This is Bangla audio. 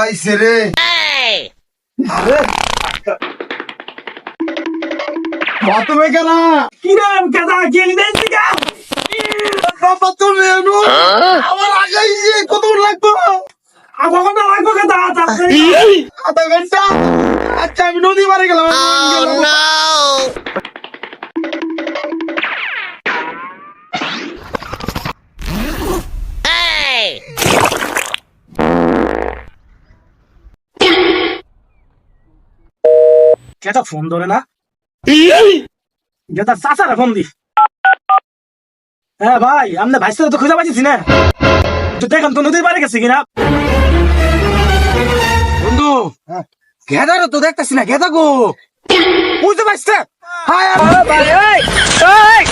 আইছে রে। বাথরুমে গেলা কিরাম কাদা গেলি দেন দিগা বাবা তুমি এনো আমার আগাইছে কত লাগবে আগোটা লাগবো কাদা তাড়াতাড়ি আধা ঘন্টা আচ্ছা আমি নদী পারে গেলাম কেটা ফোন ধরে না যেটা চাচারা ফোন দি হ্যাঁ ভাই আমরা ভাই তো খুঁজে পাচ্ছি না তো দেখেন তো নদীর পারে গেছে কিনা বন্ধু গেদারও তো দেখতেছি না গেদা গো বুঝতে পারছ হায় ভাই